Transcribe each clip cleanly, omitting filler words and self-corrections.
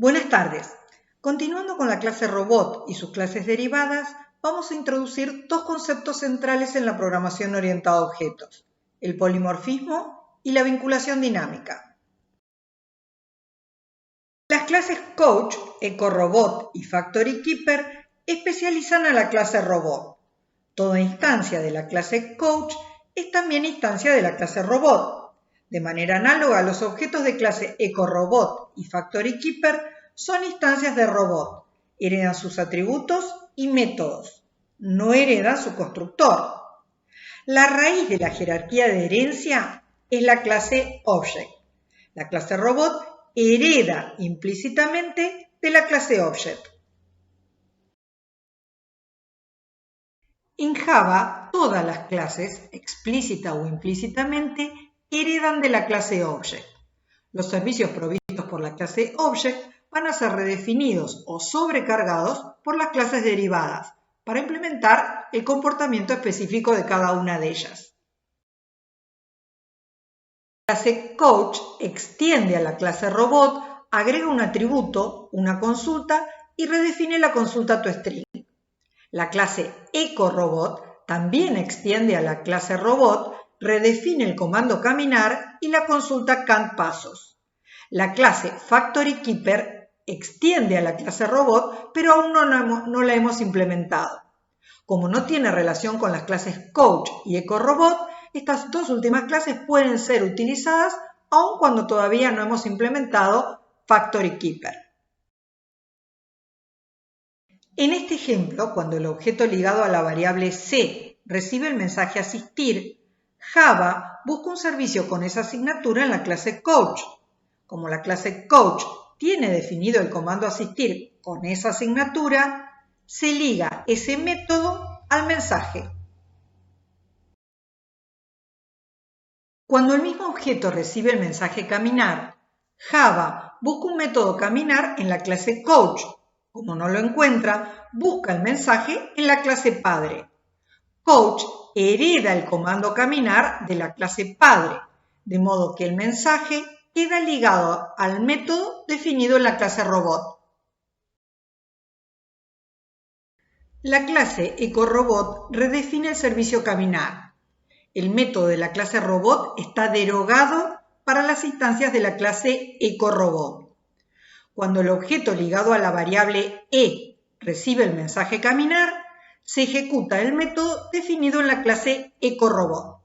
Buenas tardes. Continuando con la clase Robot y sus clases derivadas, vamos a introducir dos conceptos centrales en la programación orientada a objetos: el polimorfismo y la vinculación dinámica. Las clases Coach, EcoRobot y Factory Keeper especializan a la clase Robot. Toda instancia de la clase Coach es también instancia de la clase Robot. De manera análoga, los objetos de clase EcoRobot y Factory Keeper son instancias de robot, heredan sus atributos y métodos, no heredan su constructor. La raíz de la jerarquía de herencia es la clase Object. La clase Robot hereda implícitamente de la clase Object. En Java, todas las clases, explícita o implícitamente, heredan de la clase Object. Los servicios provistos por la clase Object van a ser redefinidos o sobrecargados por las clases derivadas para implementar el comportamiento específico de cada una de ellas. La clase Coach extiende a la clase Robot, agrega un atributo, una consulta y redefine la consulta toString. La clase EcoRobot también extiende a la clase Robot, redefine el comando caminar y la consulta countPasos. La clase Factory Keeper extiende a la clase Robot, pero aún no la hemos implementado. Como no tiene relación con las clases Coach y EcoRobot, estas dos últimas clases pueden ser utilizadas aun cuando todavía no hemos implementado Factory Keeper. En este ejemplo, cuando el objeto ligado a la variable C recibe el mensaje asistir, Java busca un servicio con esa asignatura en la clase Coach. Como la clase Coach tiene definido el comando asistir con esa asignatura, se liga ese método al mensaje. Cuando el mismo objeto recibe el mensaje caminar, Java busca un método caminar en la clase Coach. Como no lo encuentra, busca el mensaje en la clase padre. Coach hereda el comando caminar de la clase padre, de modo que el mensaje queda ligado al método definido en la clase Robot. La clase EcoRobot redefine el servicio caminar. El método de la clase Robot está derogado para las instancias de la clase EcoRobot. Cuando el objeto ligado a la variable E recibe el mensaje caminar, se ejecuta el método definido en la clase EcoRobot.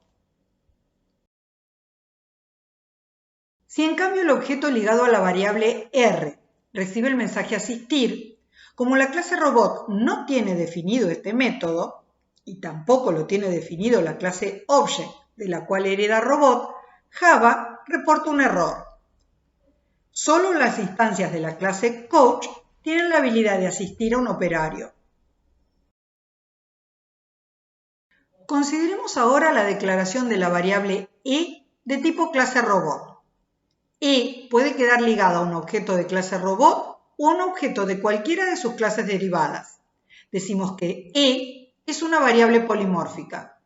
Si en cambio el objeto ligado a la variable R recibe el mensaje asistir, como la clase Robot no tiene definido este método, y tampoco lo tiene definido la clase Object de la cual hereda Robot, Java reporta un error. Solo las instancias de la clase Coach tienen la habilidad de asistir a un operario. Consideremos ahora la declaración de la variable E de tipo clase Robot. E puede quedar ligada a un objeto de clase Robot o a un objeto de cualquiera de sus clases derivadas. Decimos que E es una variable polimórfica.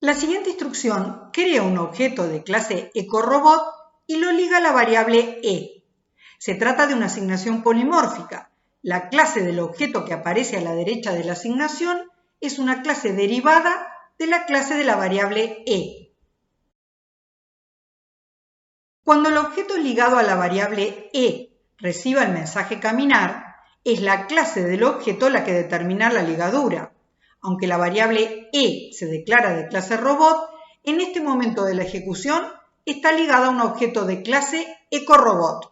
La siguiente instrucción crea un objeto de clase EcoRobot y lo liga a la variable E. Se trata de una asignación polimórfica. La clase del objeto que aparece a la derecha de la asignación es una clase derivada de la clase de la variable E. Cuando el objeto ligado a la variable E reciba el mensaje caminar, es la clase del objeto la que determina la ligadura. Aunque la variable E se declara de clase Robot, en este momento de la ejecución está ligada a un objeto de clase EcoRobot.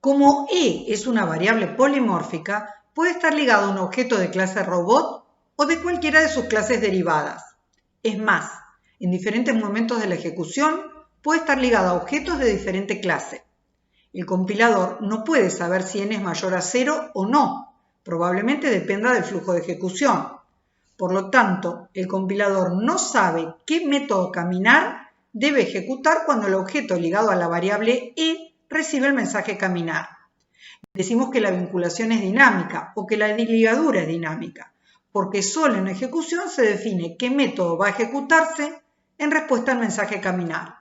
Como E es una variable polimórfica, puede estar ligado a un objeto de clase Robot o de cualquiera de sus clases derivadas. Es más, en diferentes momentos de la ejecución puede estar ligado a objetos de diferente clase. El compilador no puede saber si n es mayor a 0 o no. Probablemente dependa del flujo de ejecución. Por lo tanto, el compilador no sabe qué método caminar debe ejecutar cuando el objeto ligado a la variable E recibe el mensaje caminar. Decimos que la vinculación es dinámica o que la ligadura es dinámica, porque solo en la ejecución se define qué método va a ejecutarse en respuesta al mensaje caminar.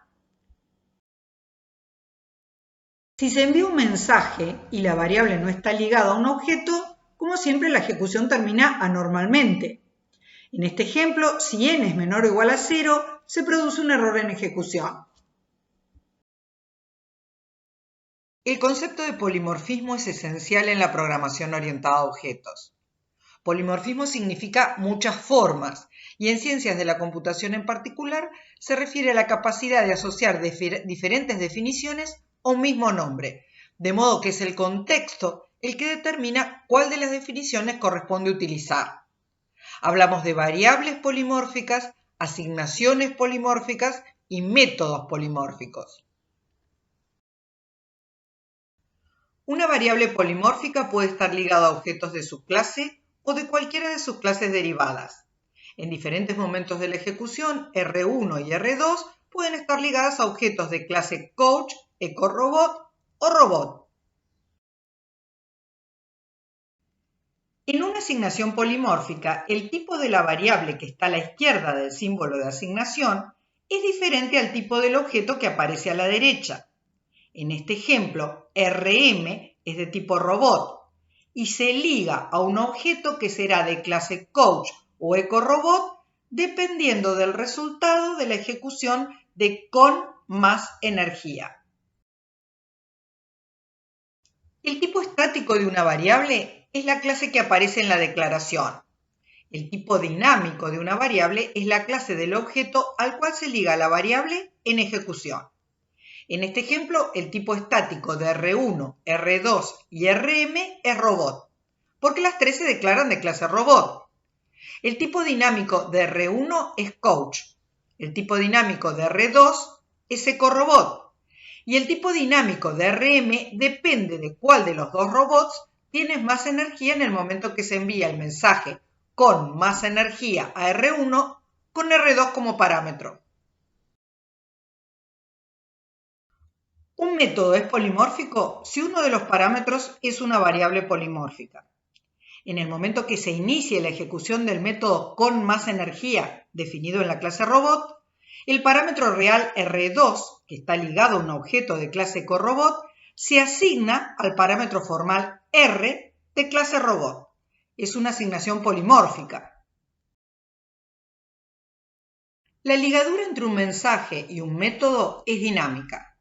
Si se envía un mensaje y la variable no está ligada a un objeto, como siempre la ejecución termina anormalmente. En este ejemplo, si n es menor o igual a 0, se produce un error en ejecución. El concepto de polimorfismo es esencial en la programación orientada a objetos. Polimorfismo significa muchas formas y en ciencias de la computación en particular se refiere a la capacidad de asociar diferentes definiciones a un mismo nombre, de modo que es el contexto el que determina cuál de las definiciones corresponde utilizar. Hablamos de variables polimórficas, asignaciones polimórficas y métodos polimórficos. Una variable polimórfica puede estar ligada a objetos de su clase o de cualquiera de sus clases derivadas. En diferentes momentos de la ejecución, R1 y R2 pueden estar ligadas a objetos de clase coach, ecorobot o robot. En una asignación polimórfica, el tipo de la variable que está a la izquierda del símbolo de asignación es diferente al tipo del objeto que aparece a la derecha. En este ejemplo, RM es de tipo robot y se liga a un objeto que será de clase coach o ecorobot dependiendo del resultado de la ejecución de con más energía. El tipo estático de una variable es la clase que aparece en la declaración. El tipo dinámico de una variable es la clase del objeto al cual se liga la variable en ejecución. En este ejemplo, el tipo estático de R1, R2 y Rm es robot, porque las tres se declaran de clase robot. El tipo dinámico de R1 es coach, el tipo dinámico de R2 es ecorobot, y el tipo dinámico de Rm depende de cuál de los dos robots tiene más energía en el momento que se envía el mensaje con más energía a R1 con R2 como parámetro. Un método es polimórfico si uno de los parámetros es una variable polimórfica. En el momento que se inicie la ejecución del método con más energía, definido en la clase robot, el parámetro real R2, que está ligado a un objeto de clase corobot, se asigna al parámetro formal R de clase robot. Es una asignación polimórfica. La ligadura entre un mensaje y un método es dinámica.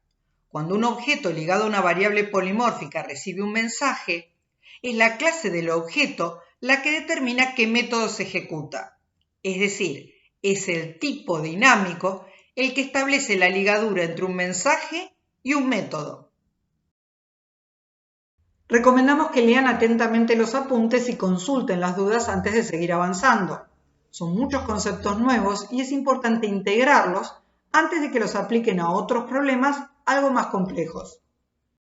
Cuando un objeto ligado a una variable polimórfica recibe un mensaje, es la clase del objeto la que determina qué método se ejecuta. Es decir, es el tipo dinámico el que establece la ligadura entre un mensaje y un método. Recomendamos que lean atentamente los apuntes y consulten las dudas antes de seguir avanzando. Son muchos conceptos nuevos y es importante integrarlos antes de que los apliquen a otros problemas algo más complejos.